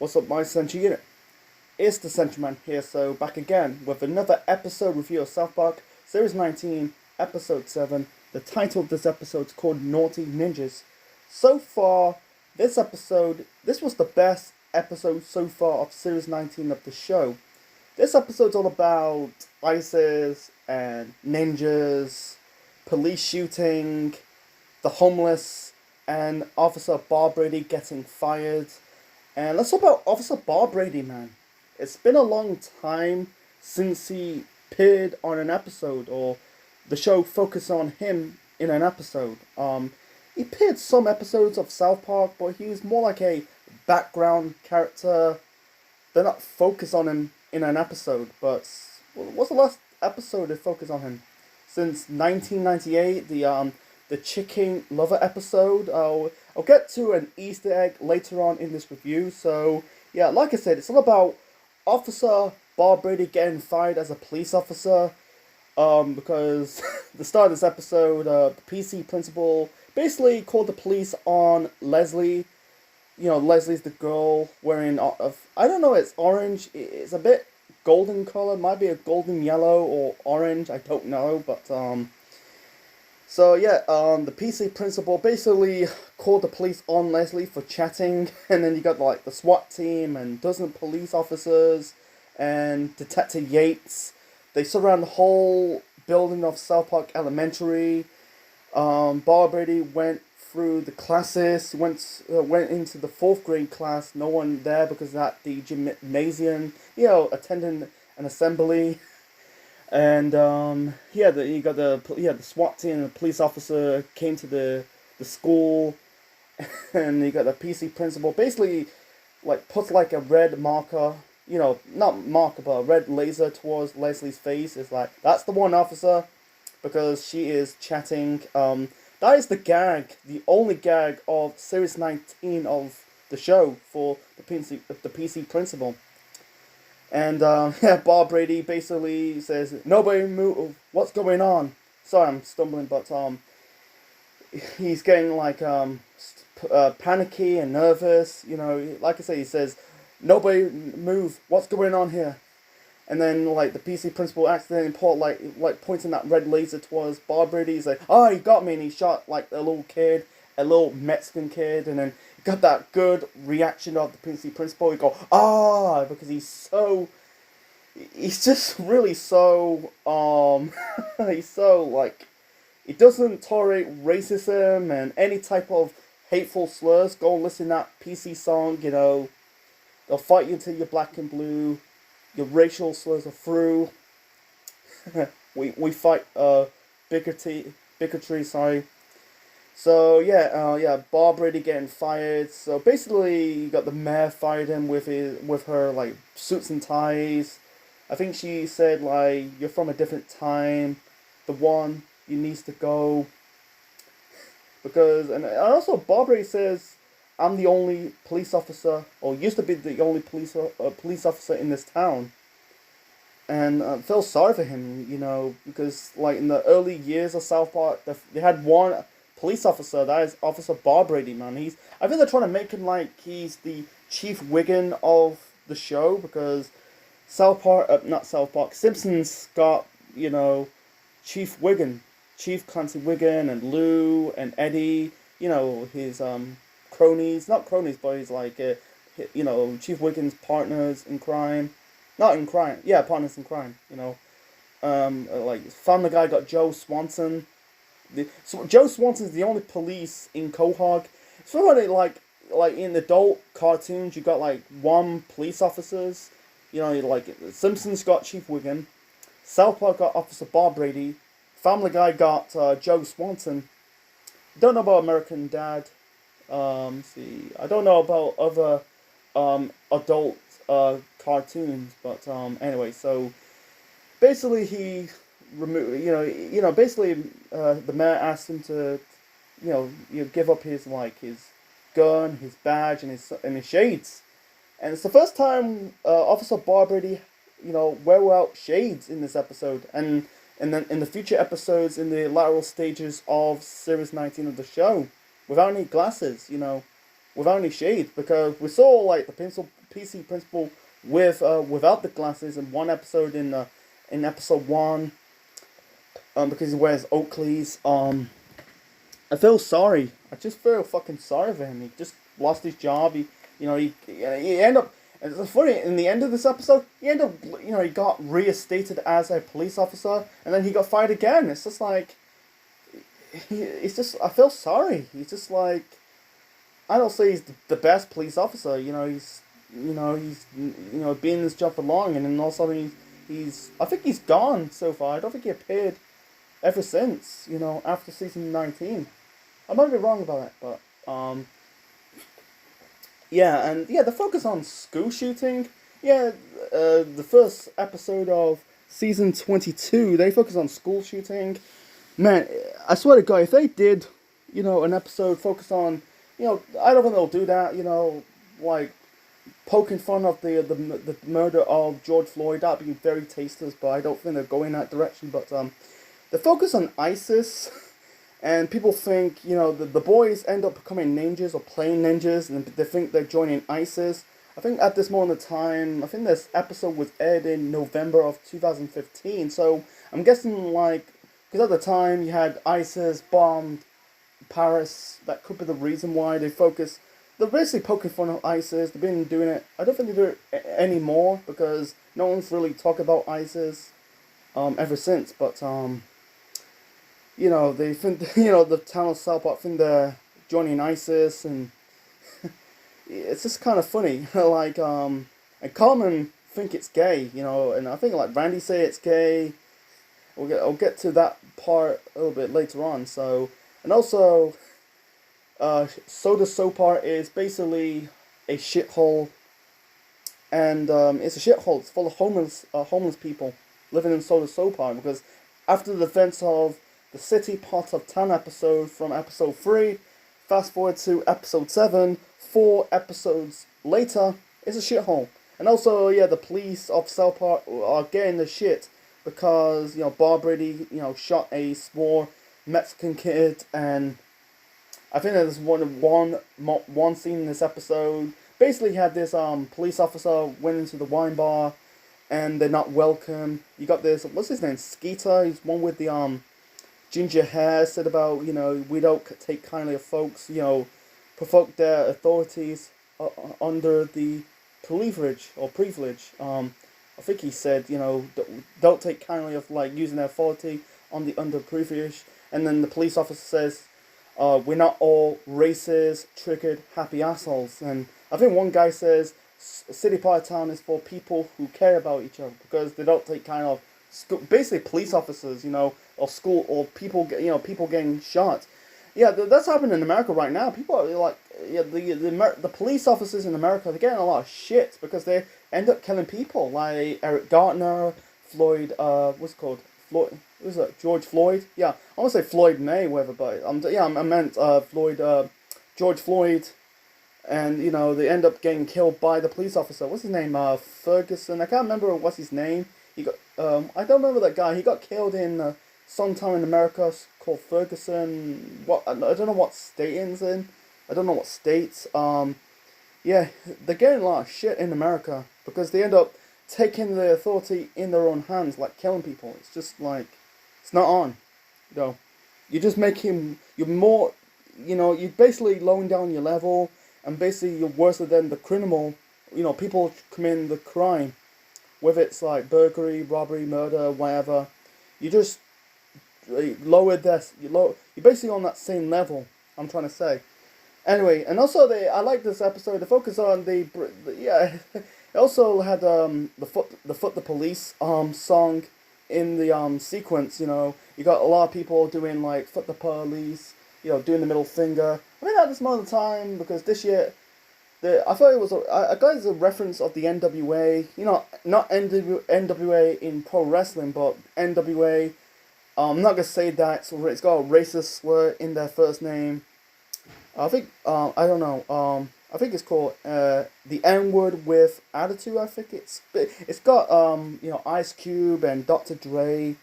What's up, my Central Unit? It's the Central Man here, so back again with another episode review of South Park, Series 19, Episode 7. The title of this episode is called Naughty Ninjas. So far, this was the best episode so far of Series 19 of the show. This episode's all about ISIS and ninjas, police shooting, the homeless, and Officer Barbrady getting fired. And let's talk about Officer Barbrady, man. It's been a long time since he appeared on an episode, or the show focused on him in an episode. He appeared some episodes of South Park, but he was more like a background character. They're not focused on him in an episode, but what's the last episode they focused on him? Since 1998, the Chicken Lover episode. I'll get to an Easter egg later on in this review. So yeah, like I said, it's all about Officer Barbrady getting fired as a police officer. Because the start of this episode, the PC principal basically called the police on Leslie. You know, Leslie's the girl wearing I don't know, it's orange. It's a bit golden color, might be a golden yellow or orange. I don't know, but So yeah, the PC principal basically called the police on Leslie for chatting, and then you got like the SWAT team and dozen police officers and Detective Yates. They surround the whole building of South Park Elementary. Barbrady went through the classes, went into the 4th grade class. No one there because at the gymnasium, attending an assembly. And you got the SWAT team and the police officer came to the school, and you got the PC principal basically like puts like a red marker, not marker but a red laser towards Leslie's face. It's like, that's the one, officer, because she is chatting. That is the gag, the only gag of Series 19 of the show for the PC principal. And Barbrady basically says, "Nobody move. What's going on?" Sorry, I'm stumbling, but he's getting like panicky and nervous. Like I say, he says, "Nobody move. What's going on here?" And then like the PC principal accidentally pointing that red laser towards Barbrady. He's like, "Oh, he got me!" And he shot like a little Mexican kid, and then got that good reaction of the PC principal. He go, "Ah," because he's just really so he's so like, he doesn't tolerate racism and any type of hateful slurs. Go listen to that PC song. They'll fight you until you're black and blue. Your racial slurs are through. we fight bigotry. Sorry. So Barbrady getting fired. So basically, you got the mayor fired him with her like suits and ties. I think she said like, "You're from a different time. The one you needs to go." And also Barbrady says, "I'm the only police officer, or used to be the only police officer in this town." And I feel sorry for him, because like in the early years of South Park, they had one police officer, that is Officer Barbrady, man. I think they're trying to make him like he's the Chief Wiggin of the show, because Simpsons got, Chief Wiggin, Chief Clancy Wiggin, and Lou and Eddie, his cronies, not cronies, but he's like, Chief Wiggins' partners in crime. Not in crime, yeah, partners in crime, like Family Guy got Joe Swanson. Joe Swanson's the only police in Quahog. It's really like in adult cartoons, you got like one police officers. Like Simpsons got Chief Wiggin, South Park got Officer Barbrady, Family Guy got Joe Swanson. Don't know about American Dad. I don't know about other adult cartoons, but anyway, so basically he removed, the mayor asked him to, give up his gun, his badge, and his shades, and it's the first time Officer Barbrady, wear out shades in this episode, and then in the future episodes, in the lateral stages of Series 19 of the show, without any glasses, without any shades, because we saw like the PC principal with without the glasses in one episode in episode 1, because he wears Oakleys. I feel sorry. I just feel fucking sorry for him. He just lost his job. He ended up. And it's funny, in the end of this episode, he got reinstated as a police officer, and then he got fired again. It's just like, I feel sorry. He's just like, I don't say he's the best police officer. He's been in this job for long, and then all of a sudden I think he's gone so far. I don't think he appeared ever since, after season 19. I might be wrong about that, but, the focus on school shooting. The first episode of season 22, they focus on school shooting. Man, I swear to God, if they did, an episode focus on, I don't think they'll do that, like, poking fun of the murder of George Floyd. That'd be very tasteless, but I don't think they're going that direction. But, the focus on ISIS, and people think, the boys end up becoming ninjas or playing ninjas, and they think they're joining ISIS. I think at this moment of time, I think this episode was aired in November of 2015, so I'm guessing, like, because at the time you had ISIS bombed Paris, that could be the reason why they're basically poking fun of ISIS. They've been doing it, I don't think they do it anymore, because no one's really talked about ISIS, ever since, but, they think, the town of South Park think they're joining ISIS, and it's just kind of funny. Like, and Carmen think it's gay, and I think, like, Randy say it's gay. I'll get to that part a little bit later on, so, and also, Soda Sopar is basically a shithole, and, it's a shithole. It's full of homeless people living in Soda Sopar, because after the events of the City Part of Town episode from episode 3, fast forward to episode 7, 4 episodes later, it's a shithole. And also, the police of South Park are getting the shit because, Bob Brady, shot a small Mexican kid, and I think there's one scene in this episode. Basically, had this police officer went into the wine bar, and they're not welcome. You got this, what's his name, Skeeter, he's one with the ginger hair, said about, we don't take kindly of folks, provoke their authorities under the privilege. I think he said, don't take kindly of, like, using their authority on the underprivileged. And then the police officer says, we're not all racist, triggered, happy assholes. And I think one guy says, City Part of Town is for people who care about each other, because they don't take kind of, basically police officers, or school, or people getting shot. That's happening in America right now. People are like, the police officers in America, they're getting a lot of shit because they end up killing people, like Eric Garner, Floyd, what's it called? Floyd, who's that? George Floyd? Yeah, I want to say Floyd Mayweather, but I meant George Floyd, and they end up getting killed by the police officer. What's his name? Ferguson. I can't remember what's his name. He got I don't remember that guy. He got killed in sometime in America called Ferguson. I don't know what state it's in. I don't know what states. They're getting a lot of shit in America because they end up taking the authority in their own hands, like killing people. It's just like, it's not on. You just make him, you're more, you're basically lowering down your level, and basically you're worse than the criminal, people commit the crime, whether it's like burglary, robbery, murder, whatever. You just lower this, you're basically on that same level, I'm trying to say. Anyway, and also I like this episode. The focus on it also had the Foot the Police song in the sequence. You got a lot of people doing like Foot the Police, doing the middle finger. I mean, at this moment of time, because this year, I thought it was I got it as a reference of the NWA. Not NWA in pro wrestling, but NWA. I'm not gonna say that. So it's got a racist slur in their first name. I think, I don't know, I think it's called, the N-word with attitude, I think it's got, Ice Cube and Dr. Dre.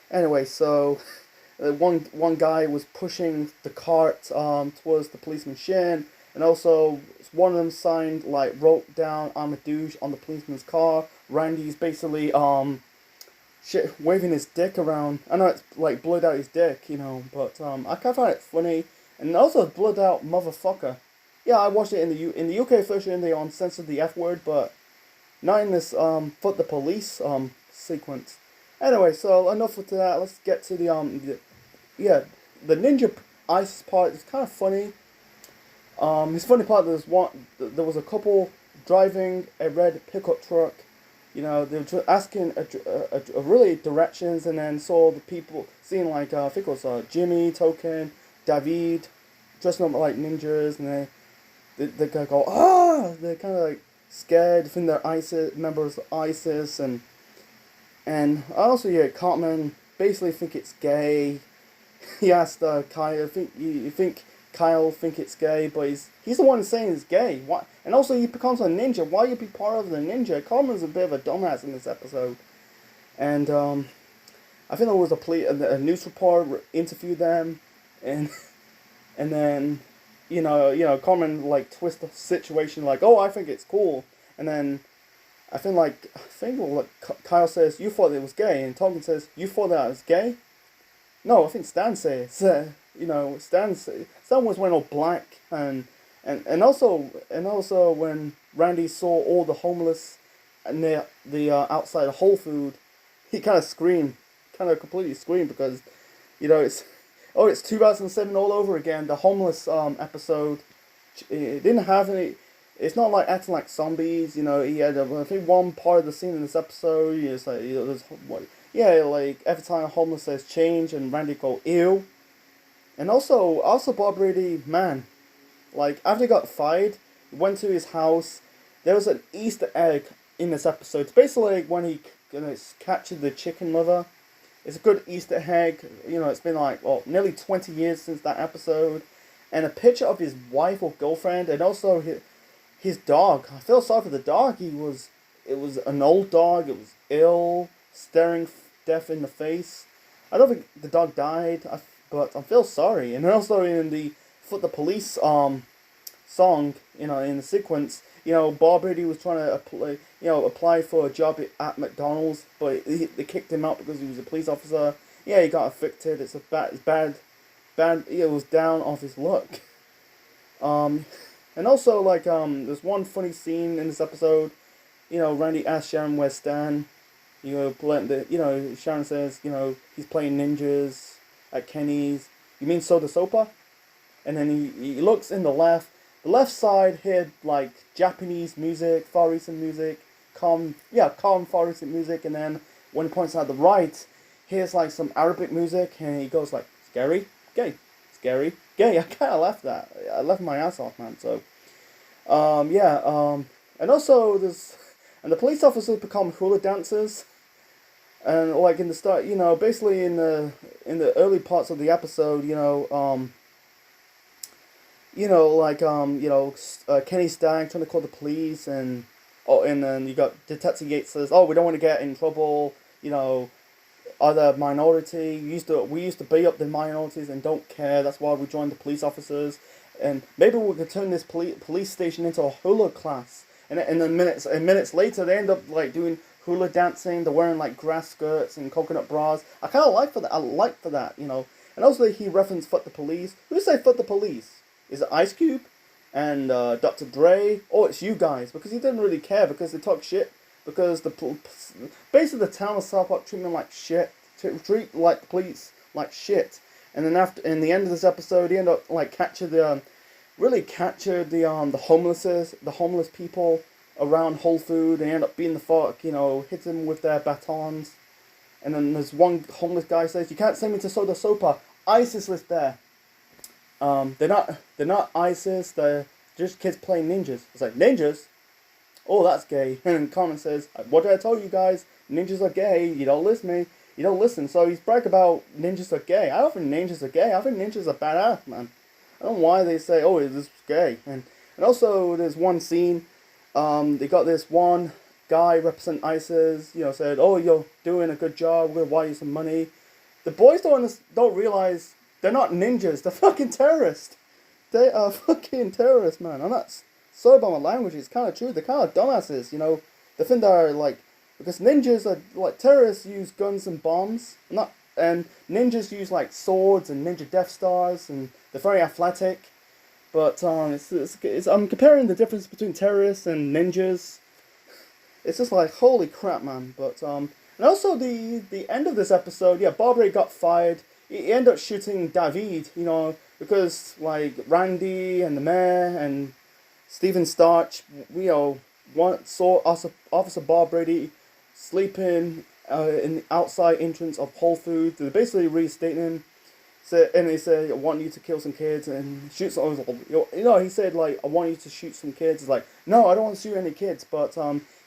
Anyway, so, one guy was pushing the cart, towards the policeman's shin, and also one of them signed, like, wrote down "I'm a douche" on the policeman's car. Randy's basically shit waving his dick around. I know it's like blurred out his dick, but I kind of find it funny, and also blurred out motherfucker. Yeah, I watched it in the UK version. They censored the F word, but not in this foot the police sequence. Anyway, so enough with that. Let's get to yeah, the ninja ISIS part is kind of funny. His funny part, there was a couple driving a red pickup truck. They were just asking a really directions, and then saw the people, seeing like, I think it was Jimmy, Token, David, dressing up like ninjas, and they go, they're kind of like scared, think they're ISIS, members of ISIS, and also, yeah, Cartman basically think it's gay. He asked Kyle, you think Kyle think it's gay, but he's the one saying it's gay. Why? And also, he becomes a ninja. Why you be part of the ninja? Cartman's a bit of a dumbass in this episode, and I think there was a news reporter interviewed them, and and then Cartman like twist the situation like, oh, I think it's cool, and then I think Kyle says, you thought it was gay, and Tonkin says, you thought that was gay? No, I think Stan says, Stan was wearing all black, and also when Randy saw all the homeless near the outside of Whole Food, he kind of completely screamed, because it's 2007 all over again. The homeless episode, it didn't have any. It's not like acting like zombies, he had, I think, one part of the scene in this episode, it's like, like, every time a homeless says change, and Randy go, ew. And also Bob Brady, man, like, after he got fired, he went to his house, there was an Easter egg in this episode. It's basically like when he captured the chicken liver. It's a good Easter egg, it's been like, nearly 20 years since that episode, and a picture of his wife or girlfriend, and also his dog. I feel sorry for the dog. It was an old dog. It was ill, staring death in the face. I don't think the dog died, but I feel sorry. And also in the Foot the Police song, in the sequence, Bob Brady was trying to apply for a job at McDonald's, but they kicked him out because he was a police officer. Yeah, he got evicted. It's bad. It was down off his luck. And also, like, there's one funny scene in this episode. Randy asks Sharon where's Stan. Sharon says, he's playing ninjas at Kenny's. You mean Soda Sopa? And then he looks in the left. The left side had, like, Japanese music, Far Eastern music, calm Far Eastern music. And then when he points out the right, here's, like, some Arabic music. And he goes, like, scary, gay, scary, gay. I kind of laughed that. I laughed my ass off, man. So, and also and the police officers become hula dancers. And like in the start, basically in the early parts of the episode, Kenny Stagg trying to call the police, and then you got Detective Yates says, we don't want to get in trouble, other minority. We used to beat up the minorities and don't care. That's why we joined the police officers, and maybe we could turn this police station into a hula class. And then minutes later, they end up like doing hula dancing. They're wearing like grass skirts and coconut bras. I kind of like for that. And also he referenced "fuck the police." Who say "fuck the police"? Is it Ice Cube and Dr. Dre? Or it's you guys? Because he didn't really care, because they talk shit. Because basically the town of South Park treat them like shit. Treat like the police like shit. And then in the end of this episode, he ended up like captured the homeless people around Whole Food. They end up beating the fuck, hit them with their batons. And then there's one homeless guy says, "You can't send me to Soda Sopa. ISIS was there." They're not ISIS. They're just kids playing ninjas. It's like, ninjas? Oh, that's gay. And Cartman says, "What did I tell you guys? Ninjas are gay. You don't listen. You don't listen." So he's bragging about ninjas are gay. I don't think ninjas are gay. I think ninjas are badass, man. I don't know why they say, "Oh, this is gay." And also there's one scene. They got this one guy representing ISIS. Said, "Oh, you're doing a good job. We're gonna wire you some money." The boys don't realize they're not ninjas. They're fucking terrorists. They are fucking terrorists, man. And that's sorry about my language, it's kind of true. They're kind of dumbasses, you know. They think they're like, because ninjas are like terrorists use guns and bombs, not and ninjas use like swords and ninja Death Stars, and they're very athletic. But I'm comparing the difference between terrorists and ninjas. It's just like holy crap, man. But and also the end of this episode, yeah, Barbary got fired. He ended up shooting David, you know, because like Randy and the mayor and Stephen Starch, we all saw Officer Bob Brady sleeping in the outside entrance of Whole Foods. They're basically restating him. And they said, I want you to kill some kids and shoot some. You know, he said, like, I want you to shoot some kids. It's like, no, I don't want to shoot any kids. But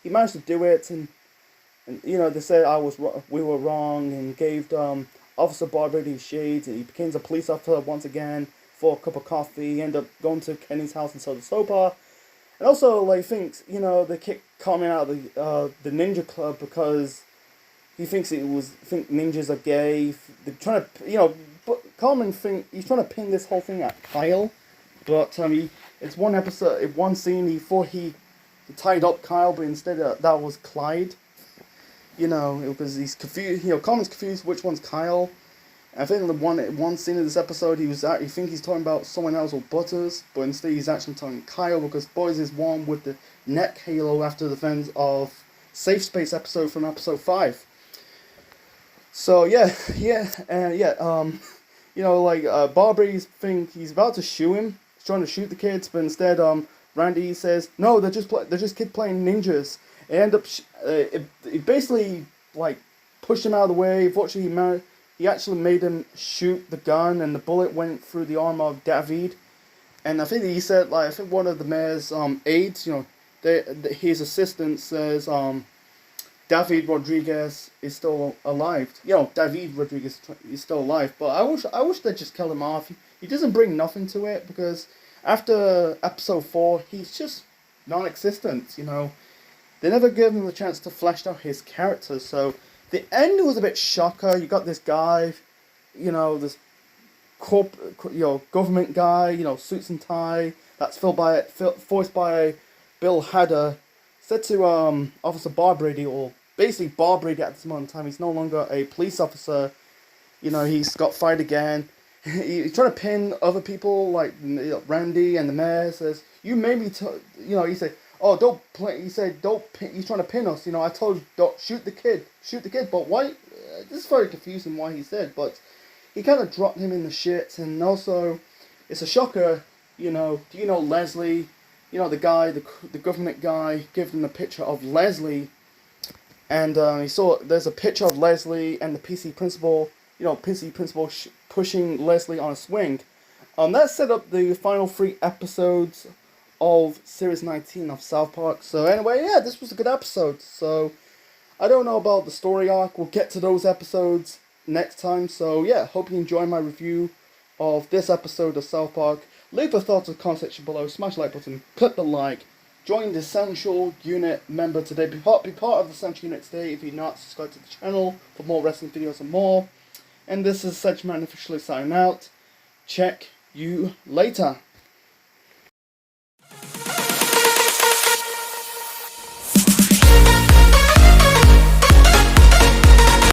he managed to do it. And you know, they said we were wrong and gave Officer Bob Brady shades. And he becomes a police officer once again for a cup of coffee. He ended up going to Kenny's house and saw the sopa. And also, like, thinks, you know, they kicked Carmen out of the ninja club because he thinks ninjas are gay. They're trying to, you know, but Carmen he's trying to pin this whole thing at Kyle. But it's one episode, one scene, he thought he tied up Kyle, but instead that was Clyde. You know, because he's confused, you know, Carmen's confused which one's Kyle. I think in the one scene of this episode, he think he's talking about someone else or Butters, but instead he's actually talking Kyle because Boys is one with the neck halo after the events of Safe Space episode from episode 5. So you know, like Barbie's think he's about to shoot him, he's trying to shoot the kids, but instead Randy says no, they're just kids playing ninjas. It end up it basically like pushed him out of the way. Fortunately, he actually made him shoot the gun, and the bullet went through the arm of David. And I think he said, like, I think one of the mayor's aides, you know, his assistant says, David Rodriguez is still alive. You know, David Rodriguez is still alive. But I wish they'd just kill him off. He doesn't bring nothing to it because after episode 4, he's just non-existent. You know, they never give him the chance to flesh out his character. So the end was a bit shocker. You got this guy, you know, this government guy, you know, suits and tie. That's voiced by Bill Hader. Said to Officer Barbrady, or basically Barbrady at this moment in time, he's no longer a police officer. You know, he's got fired again. He's trying to pin other people, like, you know, Randy and the mayor says, you made me, you know, he said, oh, don't play, he said, don't pin, he's trying to pin us, you know, I told you, don't shoot the kid, but why, this is very confusing why he said, but he kind of dropped him in the shit, and also, it's a shocker, you know, do you know Leslie, you know, the guy, the government guy, gave him a picture of Leslie, and he saw, there's a picture of Leslie and the PC principal, you know, PC principal pushing Leslie on a swing. That set up the final 3 episodes of Series 19 of South Park. So anyway, yeah, this was a good episode. So I don't know about the story arc. We'll get to those episodes next time. So yeah, hope you enjoy my review of this episode of South Park. Leave your thoughts in the comment section below. Smash the like button. Click the like. Join the Central Unit member today. Be part of the Central Unit today. If you're not, subscribe to the channel for more wrestling videos and more. And this is Sedgeman officially signing out. Check you later.